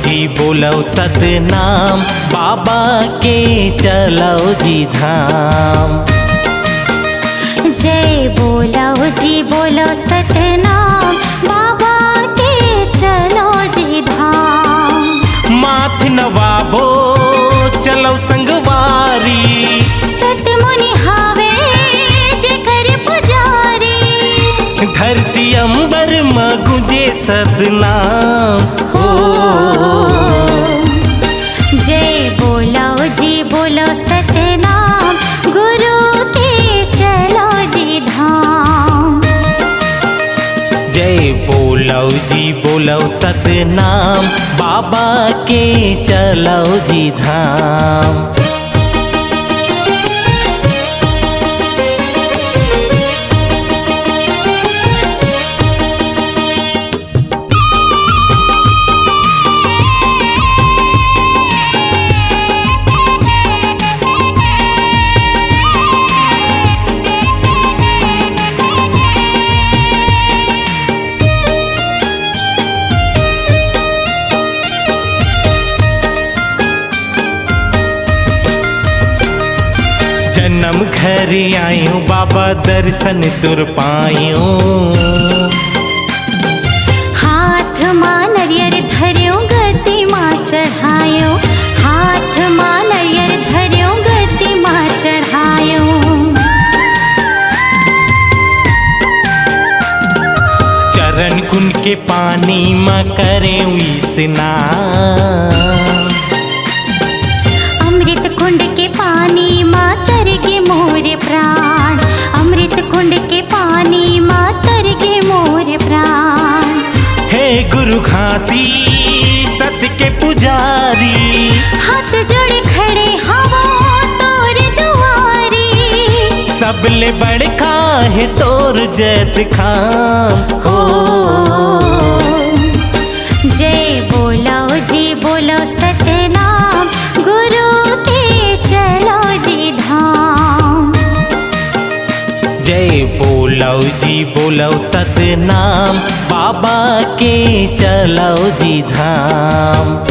जी बोलो सतनाम, बाबा के चलो जी धाम। जय बोलो जी बोलो सतनाम, बाबा के चलो जी धाम। माथ नवाबो चलो संगवारी, सत मुनि हावे जे कर पुजारी। धरती अंबर में गुंजे सतनाम हो। जय बोलो जी बोलो सतनाम, गुरु के चलो जी धाम। जय बोलो जी बोलो सतनाम, बाबा के चलो जी धाम। जन्म घर आयो बाबा दर्शन तुर पायो। हाथ मां नरियर धर्यो गति मां चढ़ायो। हाथ मां नरियर धर्यो गति मां चढ़ायो। चरण कुंड के पानी में करे स्नान। अमृत कुंड के पानी मां तर के मोरे प्राण। अमृत कुंड के पानी मां तर के मोरे प्राण। हे गुरु घासी सत के पुजारी, हाथ जोड़े खड़े हवा तोर दुआरी। सबले बड़का है तोर जैत खाम हो। जय बोलो जी बोलो सतनाम, गुरु के चलो जी धाम। जय बोलो जी बोलो सतनाम, बाबा के चलो जी धाम।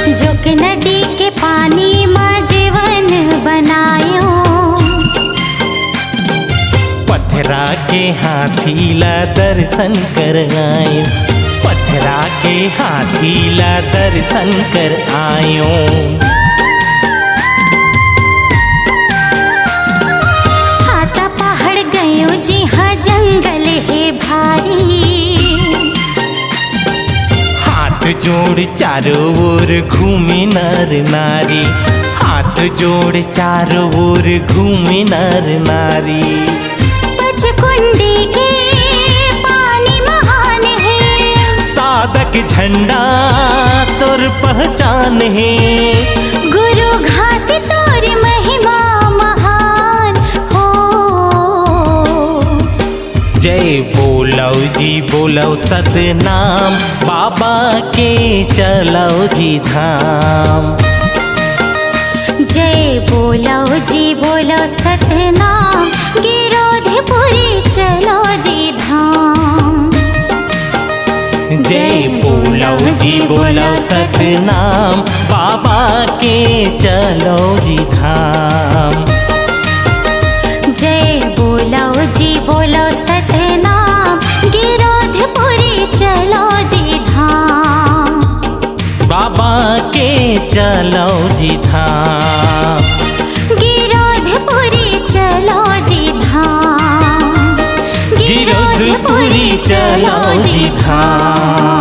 जोक नदी के पानी मां जीवन बनायो। पथरा के हाथी ला दर्शन कर आयो। पथरा के हाथी ला दर्शन कर आयो। छाता पहाड़ गयो जी हाँ जंगल है भारी। हाथ जोड़ चारों ओर घूमे नर नारी। हाथ जोड़ चारों ओर घूमे नर नारी। पचकुंडी के पानी महान है। साधक झंडा तोर पहचान है। गुरु घास तोर महिमा महान हो। जय बोलो जी बोलो सतनाम, बाबा के चलो जी धाम। जय बोलो जी बोलो सतनाम, गिरोधपुरी चलो जी धाम। जय बोलो जी बोलो सतनाम, बाबा के चलो जी धाम। जय बोलो जी बोलो सतनाम, गिरोधपुरी चलो जी धाम। बाबा के चलो जी धाम। गिरोधपुरी चलो जी धाम। गिरोधपुरी चलो जी धाम।